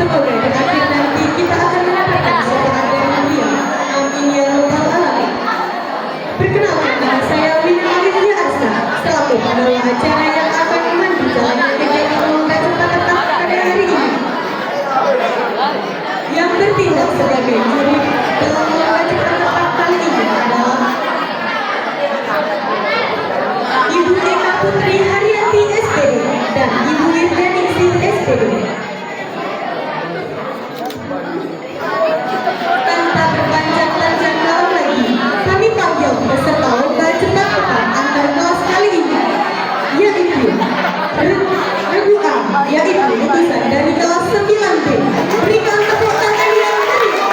Semoga di akhir nanti kita akan mendapatkan seorang yang mulia. Amin ya rabbal alamin. Perkenalkan, nama saya Wina Alifia Arsa, selaku pengelola acara yang akan memandu jalannya kegiatan lomba cepat tetap pada hari ini. Yang bertindak sebagai juri dalam lomba cepat tetap kali ini adalah Ibu Eka Putri Haryanti SPD dan Ibu Wirdaningsi SPD. Tanpa berpanjang-panjang lama lagi, kami panggil peserta lomba cepat tetap antar kelas kali ini, yaitu Regu A, yaitu lulusan dari kelas 9B. Berikan tepuk tangan yang meriah.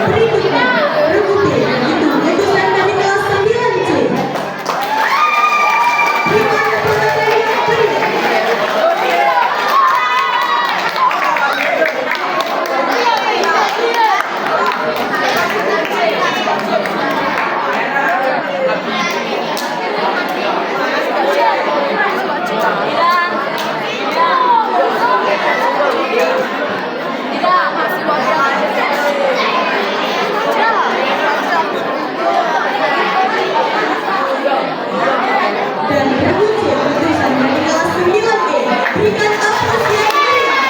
Berikutnya, Regu B, yaitu lulusan dari kelas 9C. Berikan tepuk tangan yang meriah. Dan Regu C, lulusan dari kelas 9B. Berikan aplaus yang meriah.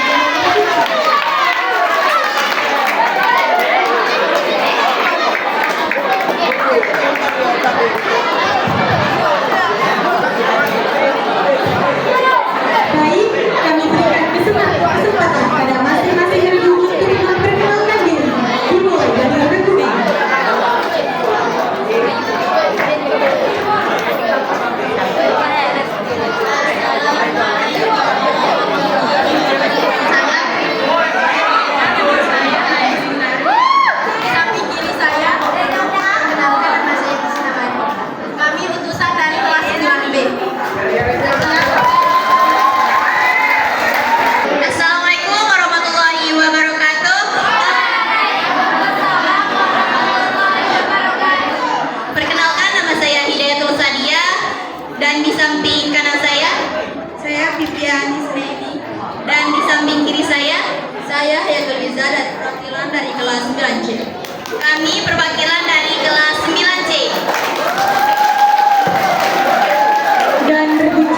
Baik, kami berikan kesempatan pada masing-masing regu untuk memperkenalkan diri. Dimulai dari Regu A. Kami utusan dari kelas 9B. Assalamualaikum warahmatullahi wabarakatuh. Perkenalkan, nama saya Hidayatul Sadia, dan di samping kanan saya Vivian Ismaili, dan di samping kiri saya Hayatul Iza, dari perwakilan dari kelas 9C. Kami perwakilan dari kelas 9C. Dan Regu C.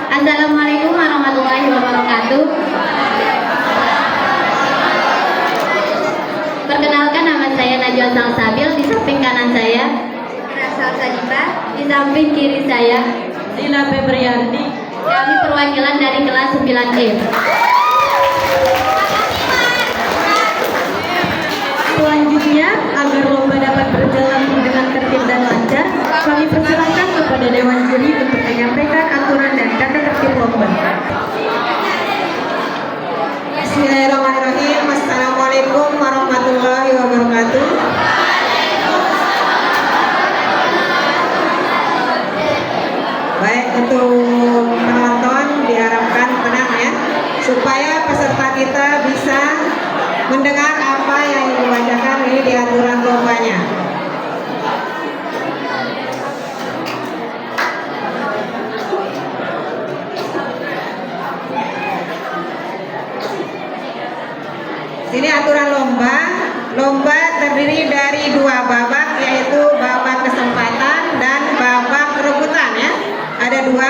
Assalamualaikum warahmatullahi wabarakatuh. Perkenalkan, nama saya Najwa Salsabil, di samping kanan saya Rasal Sadipa, di samping kiri saya Lila Febrianti. kami perwakilan dari kelas 9E. Selanjutnya, agar lomba dapat berjalan dengan tertib dan lancar, kami persilakan kepada Dewan Juri untuk menyampaikan aturan dan tata tertib lomba. Bismillahirrahmanirrahim. Assalamualaikum warahmatullahi wabarakatuh. Baik, untuk penonton diharapkan tenang ya, supaya peserta kita bisa mendengar apa yang dibacakan ini di aturan lombanya. Sini aturan lomba. Lomba terdiri dari 2 babak, yaitu babak kesempatan dan babak rebutan ya. Ada 2.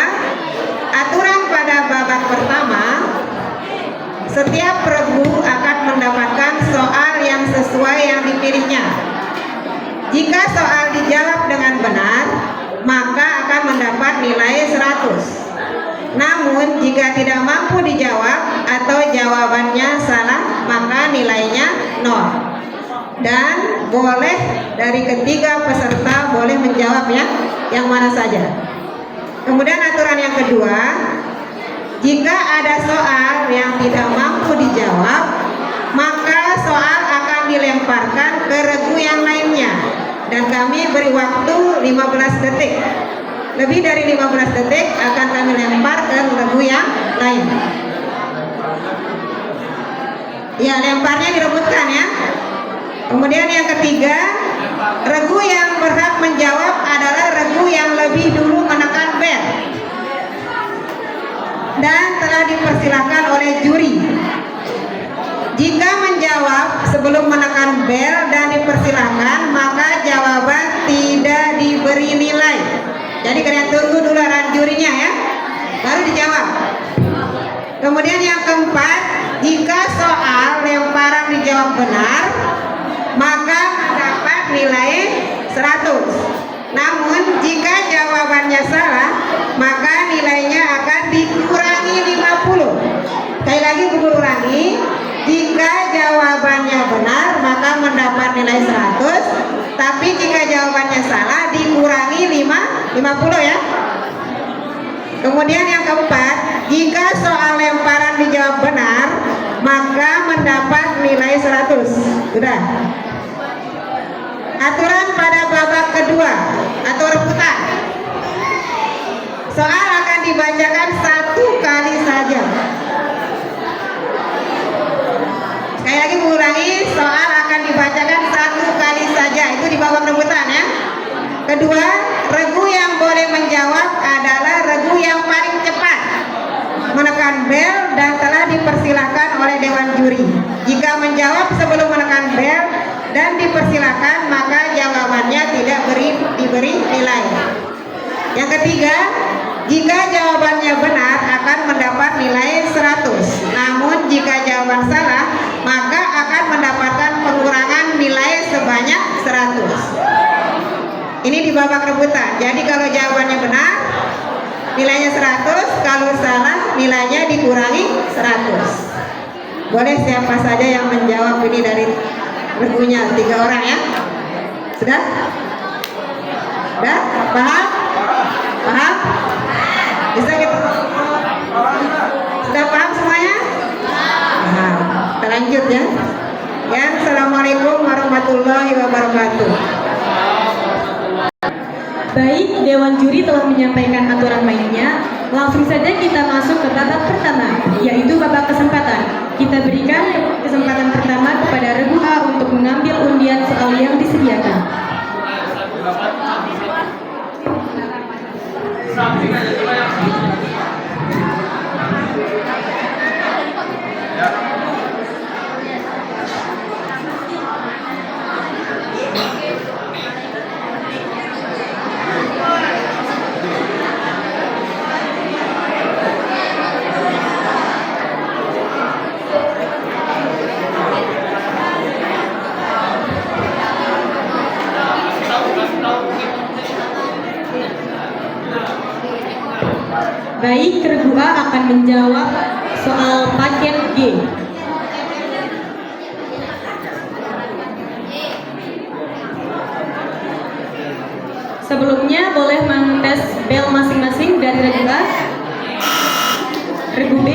Aturan pada babak pertama, setiap regu akan mendapatkan soal yang sesuai yang dipilihnya. Jika soal dijawab dengan benar, maka akan mendapat nilai 100. Namun jika tidak mampu dijawab atau jawabannya salah, maka nilainya 0. Dan boleh dari ketiga peserta boleh menjawab ya, yang mana saja. Kemudian aturan yang kedua, jika ada soal yang tidak mampu dijawab, maka soal akan dilemparkan ke regu yang lainnya. Dan kami beri waktu 15 detik. Lebih dari 15 detik akan kami lempar ke regu yang lain. Ya, lemparnya direbutkan ya. Kemudian yang ketiga, regu yang berhak menjawab adalah regu yang lebih dulu menekan bel dan telah dipersilakan oleh juri. Jika menjawab sebelum menekan bel dan dipersilakan, maka jawaban tidak diberi nilai. Jadi kalian tunggu dulu arahan jurinya ya, baru dijawab. Kemudian yang keempat, jika soal lemparan dijawab benar, maka mendapat nilai 100. Namun jika jawabannya salah, maka nilainya akan dikurangi 50. Sekali lagi Ibu ulangi, jika jawabannya benar maka mendapat nilai 100, tapi jika jawabannya salah dikurangi 50 ya. Kemudian yang keempat, jika soal lemparan dijawab benar maka mendapat nilai 100. Sudah. Aturan pada babak kedua atau rebutan. Soal akan dibacakan 1 kali saja. Sekali lagi mengulangi, soal akan dibacakan 1 kali saja. Itu di babak rebutan ya. Kedua, regu yang boleh menjawab adalah regu yang paling cepat menekan bel dan telah dipersilakan oleh dewan juri. Jika menjawab sebelum menekan bel dan dipersilakan, maka jawabannya tidak diberi nilai. Yang ketiga, jika jawabannya benar akan mendapat nilai 100. Namun jika jawaban salah, maka akan mendapatkan pengurangan nilai sebanyak 100. Ini di babak rebutan. Jadi kalau jawabannya benar, nilainya 100, kalau salah nilainya dikurangi 100. Boleh siapa saja yang menjawab ini dari regunya, 3 orang ya. Sudah? Sudah? Paham? Paham? Bisa gitu? Sudah paham semuanya? Paham. Kita lanjut ya. Ya, Assalamualaikum warahmatullahi wabarakatuh. Baik, Dewan Juri telah menyampaikan aturan mainnya. Langsung saja kita masuk ke babak pertama, yaitu babak kesempatan. Kita berikan kesempatan pertama kepada regu A untuk mengambil undian soal yang disediakan. Baik, regu A akan menjawab soal paket G. Sebelumnya boleh mentes bel masing-masing dari regu A, regu B,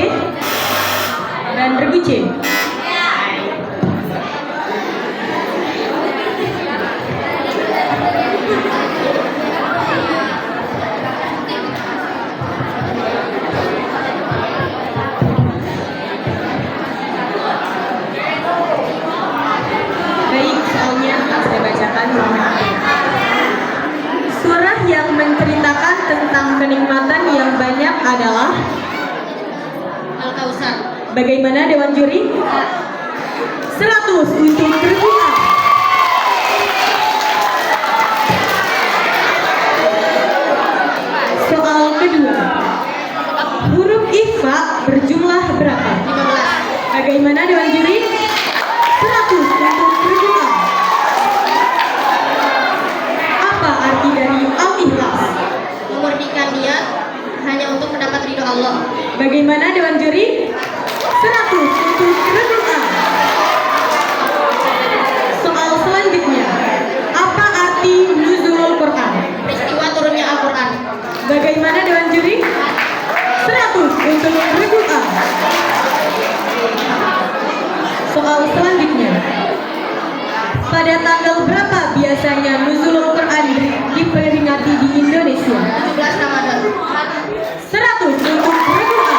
dan regu C. Surah yang menceritakan tentang kenikmatan yang banyak adalah Al-Kausar. bagaimana Dewan Juri? 100 untuk regu A. Soal kedua, huruf ikhfa berjumlah berapa? 15. Bagaimana Dewan Juri? 100 untuk regu A. Apa arti dari al-ikhlas? Memurnikan niat hanya untuk mendapat ridho Allah. Bagaimana Dewan Juri? 100 untuk regu A. Soal selanjutnya, apa arti nuzulul Quran? Peristiwa turunnya Al-Quran. Bagaimana Dewan 100 untuk regu A. Soal selanjutnya. Pada tanggal berapa biasanya Nuzulul Quran diperingati di Indonesia? 17 Ramadan. 100 untuk regu A.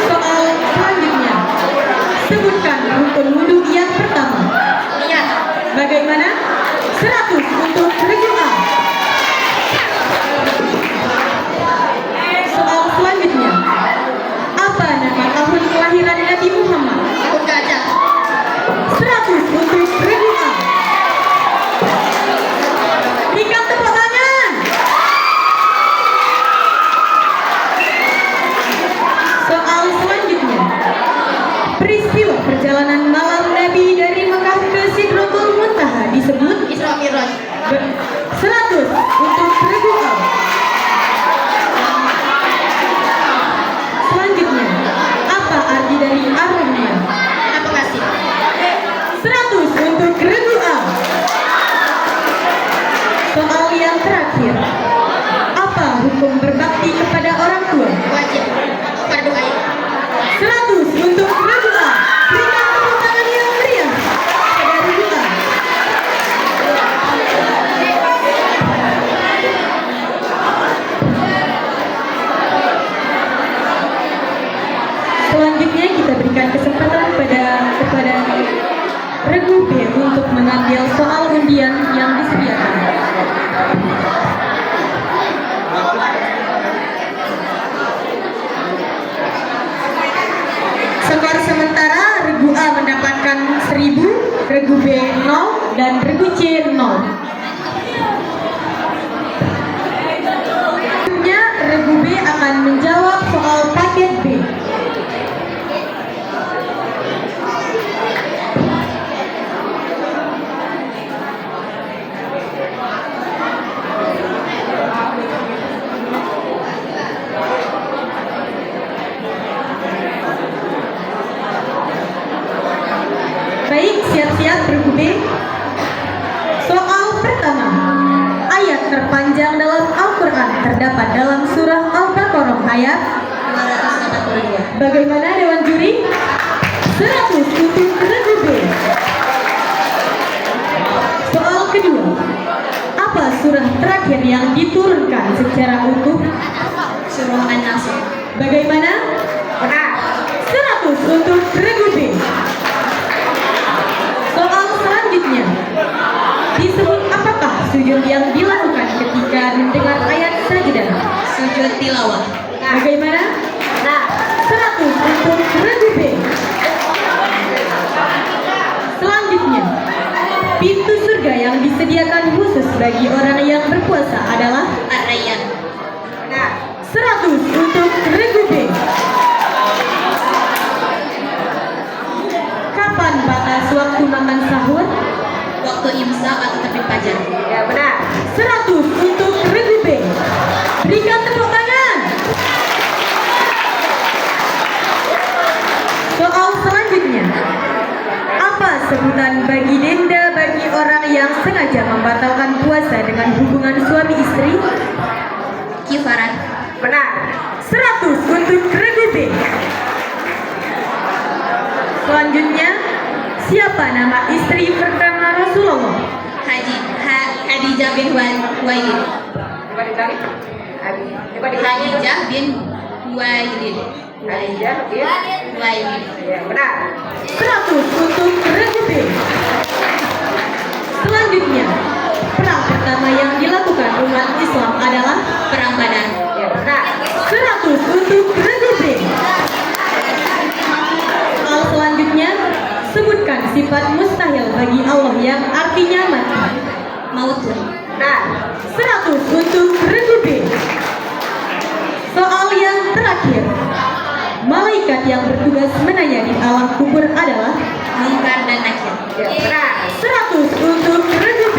Soal selanjutnya. Sebutkan rukun wudhu yang pertama. Niat. Bagaimana? 100 untuk regu A. Soal selanjutnya. Apa nama tahun kelahiran Nabi Muhammad? Tahun gajah. 100 untuk regu A. Berikan tepuk tangan. Soal selanjutnya. Peristiwa perjalanan malam Nabi dari Mekah ke Sidratul Muntaha disebut Isra Mi'raj. 100 untuk regu A. Selanjutnya, apa arti dari Ar-Rahman? Maha Pengasih. 100 untuk regu A. Soal yang terakhir. Apa hukum berbakti kepada orang tua? Wajib. Fardu ain. 100 untuk regu A. Berikan tepuk tangan yang meriah pada regu A. Selanjutnya kita berikan kesempatan kepada regu B untuk mengambil soal undian yang disediakan. Skor sementara regu A mendapatkan 1000, regu B 0 dan regu C 0. Selanjutnya regu B akan menjawab soal paket B. Baik, siap-siap regu B. Soal pertama. Ayat terpanjang dalam Al-Quran terdapat dalam surah Al-Baqarah ayat 242. Bagaimana Dewan Juri? 100 untuk regu B. Soal kedua. Apa surah terakhir yang diturunkan secara utuh? Surah An-Nasr. Bagaimana? Benar. 100 untuk regu B. Soal selanjutnya. Disebut apakah sujud yang dilakukan ketika mendengar ayat sajdah? Sujud tilawah. Bagaimana? Benar. 100 untuk regu B. Selanjutnya, pintu surga yang disediakan khusus bagi orang yang berpuasa adalah Ar-Rayyan. Benar. 100 untuk regu B. Kapan batas waktu makan sahur? Waktu imsak atau terbit fajar. Ya, benar. 100 untuk regu B. Berikan tepuk tangan. Soal selanjutnya. Apa sebutan bagi denda bagi orang yang sengaja membatalkan puasa dengan hubungan suami istri? Kifarat. Benar. 100 untuk regu B. Selanjutnya, siapa nama istri pertama Rasulullah? Khadijah bin Khuwailid. Coba ditarik. Coba ditarik. Khadijah bin Khuwailid. Khadijah bin. Khuwailid. Ya, benar. 100 untuk regu B. Selanjutnya, perang pertama yang dilakukan umat Islam adalah Perang Badar. Ya, benar. 100 untuk regu B. Soal selanjutnya, sebutkan sifat mustahil bagi Allah yang artinya mati. Mautun. Benar. 100 untuk regu B. Soal yang terakhir, malaikat yang bertugas menanya di alam kubur adalah Mungkar dan Nakir. Ya, benar. 100 untuk regu B.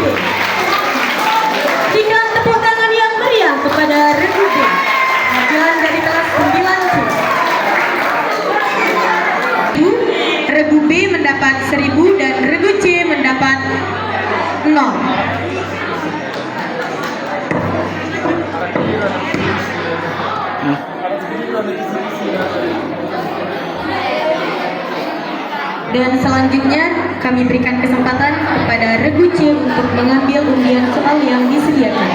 Berikan tepuk tangan yang meriah kepada regu B. Pelajaran dari kelas 9C. Regu B mendapat 1000 dan regu C mendapat 0. Dan selanjutnya kami berikan kesempatan kepada Regu C untuk mengambil undian soal yang disediakan.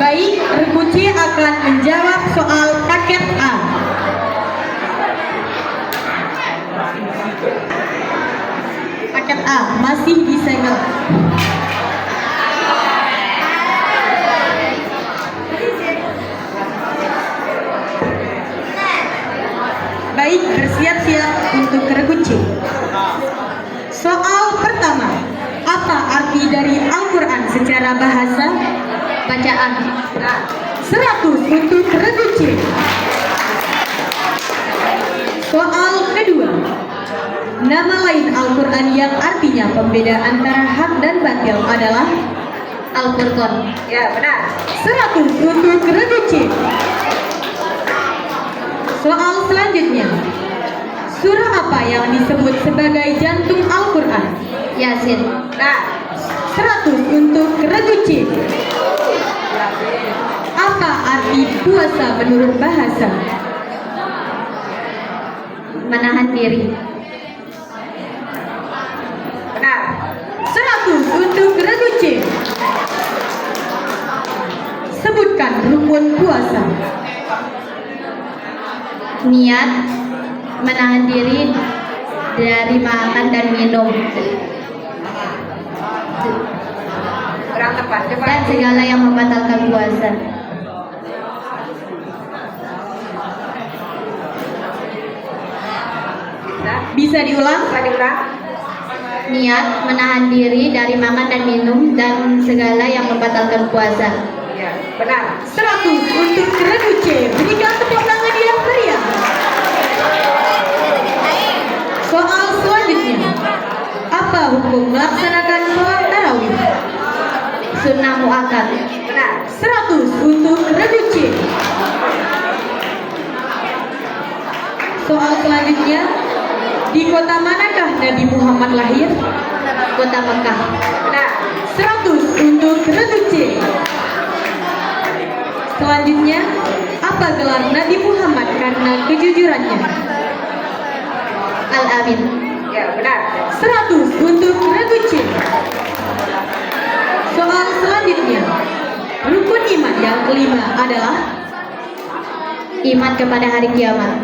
Baik, Regu C akan menjawab soal paket A. Paket A masih disegel. Baik, bersiap-siap untuk Regu C. Soal pertama, apa arti dari Al-Quran secara bahasa? Bacaan. 100 untuk Regu C. Soal kedua, nama lain Al-Quran yang artinya pembeda antara hak dan batil adalah Al-Furqan. Ya, benar. 100 untuk Regu C. Soal selanjutnya, surah apa yang disebut sebagai jantung Al-Quran? Yasin. Nah, 100 untuk Regu C. Apa arti puasa menurut bahasa? Menahan diri. benar. 100 untuk Regu C. Sebutkan rukun puasa. Niat, menahan diri dari makan dan minum, Kurang tepat. Coba. dan segala yang membatalkan puasa. Bisa diulang? Bisa diulang. Niat, menahan diri dari makan dan minum, dan segala yang membatalkan puasa. Ya, benar. 100 untuk Regu C. Berikan tepuk tangan yang meriah. Soal selanjutnya, apa hukum melaksanakan sholat tarawih? Sunnah muakkad. Benar. 100 untuk Regu C. Soal selanjutnya, di kota manakah Nabi Muhammad lahir? Kota Mekah. Benar. 100 untuk Regu C. Selanjutnya, apa gelar Nabi Muhammad karena kejujurannya? Al-Amin. Ya, benar. 100 untuk Regu C. Soal selanjutnya, rukun iman yang kelima adalah iman kepada hari kiamat.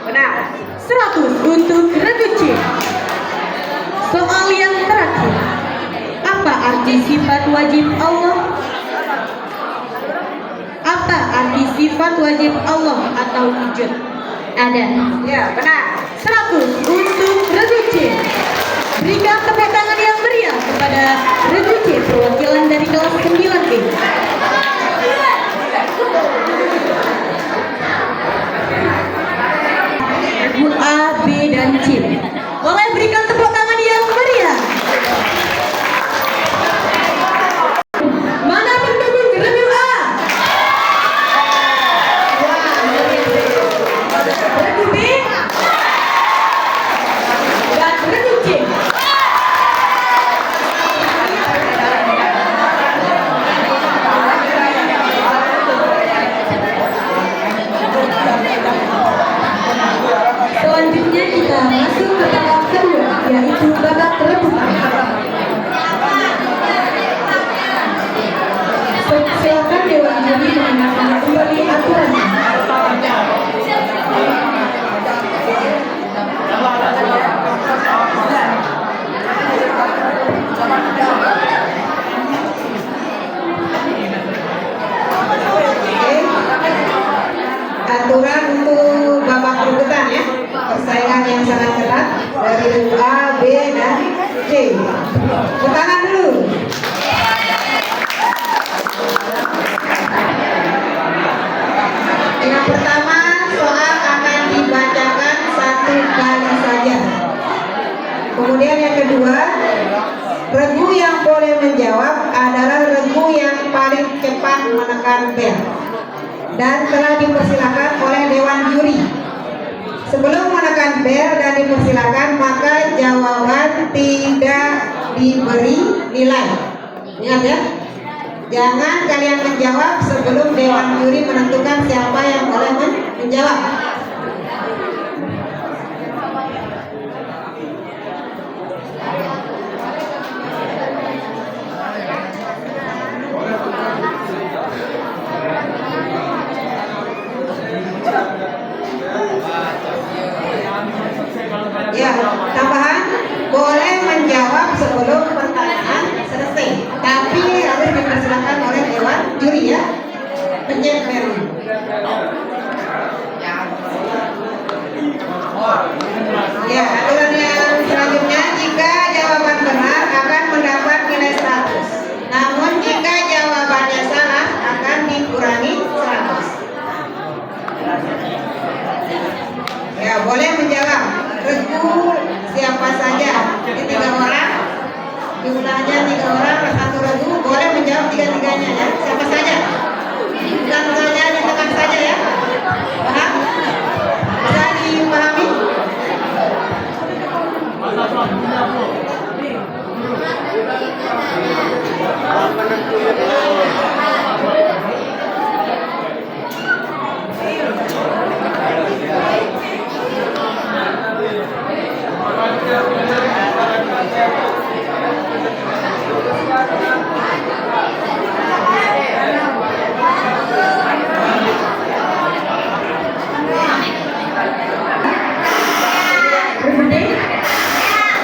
Benar. 100 untuk Regu C. Soal yang terakhir, apa arti sifat wajib Allah? Apa arti sifat wajib Allah atau wujud? Ada. Ya, benar. 100 untuk Regu C. Berikan tepuk tangan yang meriah kepada Regu C, perwakilan dari kelas 9B. Regu A, B, dan C. Boleh berikan tepuk tangan yang meriah. Mana pendukung Regu A? Regu B dan Regu C. Selanjutnya kita masuk ke tahap kedua, yaitu babak rebutan. Silakan Dewan Juri mendengarkan kembali aturannya. Aturan untuk babak perebutan ya. Persaingan yang sangat ketat dari Regu A, B, dan C. Tangan dulu. Yang pertama, soal akan dibacakan satu kali saja. Kemudian yang kedua, regu yang boleh menjawab adalah regu yang paling cepat menekan bel dan telah dipersilakan oleh Dewan Juri. Sebelum menekan bel dan dipersilakan, maka jawaban tidak diberi nilai. Ingat ya, jangan kalian menjawab sebelum dewan juri menentukan siapa yang boleh menjawab. Ya, tambahan boleh menjawab sebelum pertanyaan selesai, tapi harus dipersilakan oleh dewan juri ya. Pencet bel. Ya, aturan yang selanjutnya, jika jawaban benar akan mendapat nilai 100. Namun jika jawabannya salah akan dikurangi 100. Ya, boleh menjawab. Regu siapa saja. Ini 3 orang. Jumlahnya 3 orang plus 1 regu. Boleh menjawab 3-3-nya ya. Siapa saja. Bukan hanya ditekan saja ya. Paham? Bisa dipahami?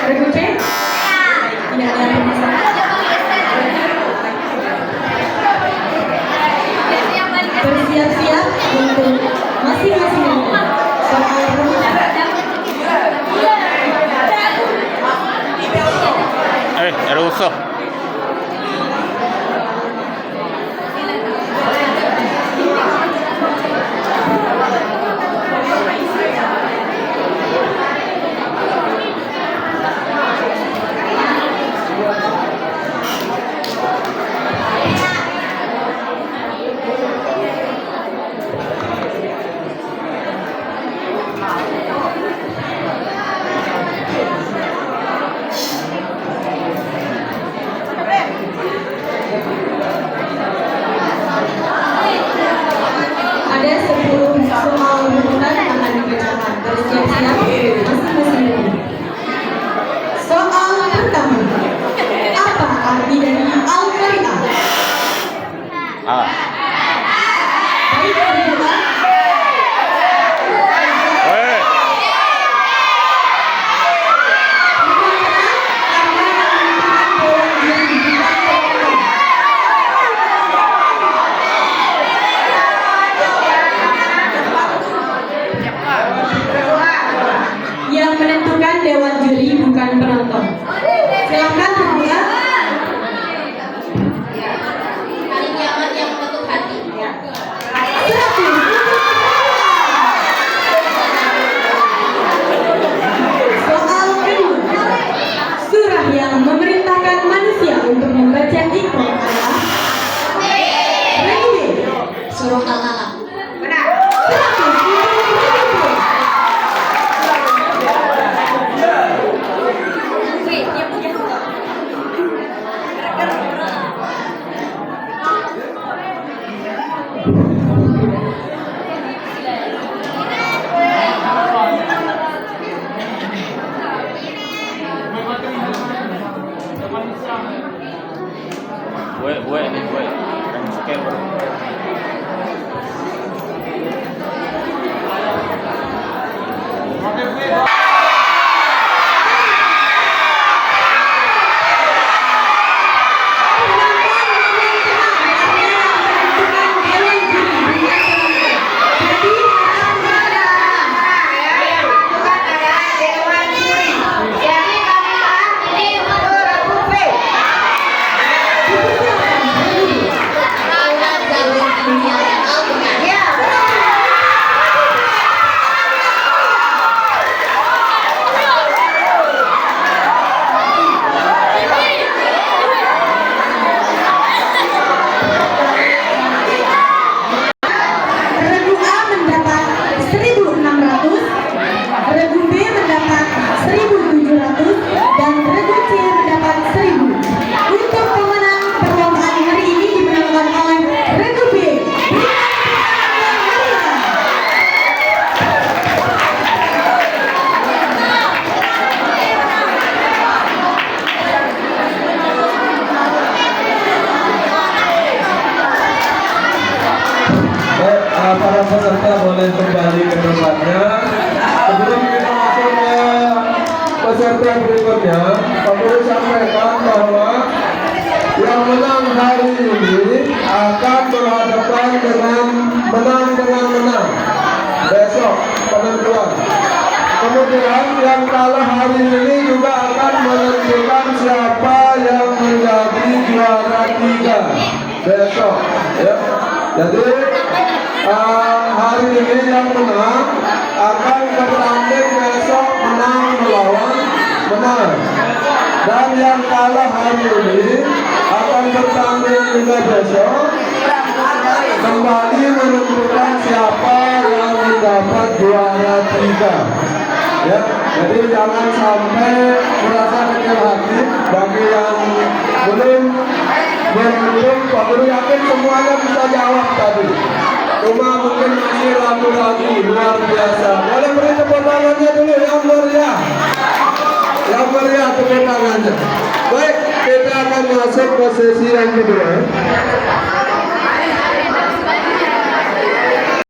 Regu C? Tidak ada permasalahan. Bersiap-siap untuk masing-masing regu. Soal rumus. Ada usaha. Ada 10 soal runutan akan dibacakan. Bersiap-siap masing-masing regu. Soal pertama. Apa arti dari Al-Qari'ah? Ah. Baik, regu A. Weh. Yang menentukan dewan juri bukan penonton. Silakan berdua. Hari kiamat yang mengetuk hati. 100. Soal kedua. Surah yang memerintahkan manusia untuk membaca Iqra adalah regu B. Surah Al-Alaq. Benar. 100. Weh nih, weh. Kan skeper. Regu A mendapat 1.600, para peserta boleh kembali ke tempatnya. Sebelum kita masuk ke peserta berikutnya, Pak Guru sampaikan bahwa yang menang hari ini akan berhadapan dengan menang. Besok penentuan. Kemudian yang kalah hari ini juga akan menentukan siapa yang menjadi juara 3 besok. Ya. Jadi hari ini yang menang akan bertanding besok menang melawan menang. Dan yang kalah hari ini akan bertanding juga besok kembali menentukan siapa yang mendapat juara 3. Ya, jadi jangan sampai merasa kecil hati bagi yang belum Pak Guru yakin semuanya bisa jawab tadi. Cuma mungkin masih ragu-ragu, luar biasa. Boleh beri tepuk tangannya dulu yang meriah. Yang meriah tepuk tangannya. Baik, kita akan masuk ke sesi yang kedua.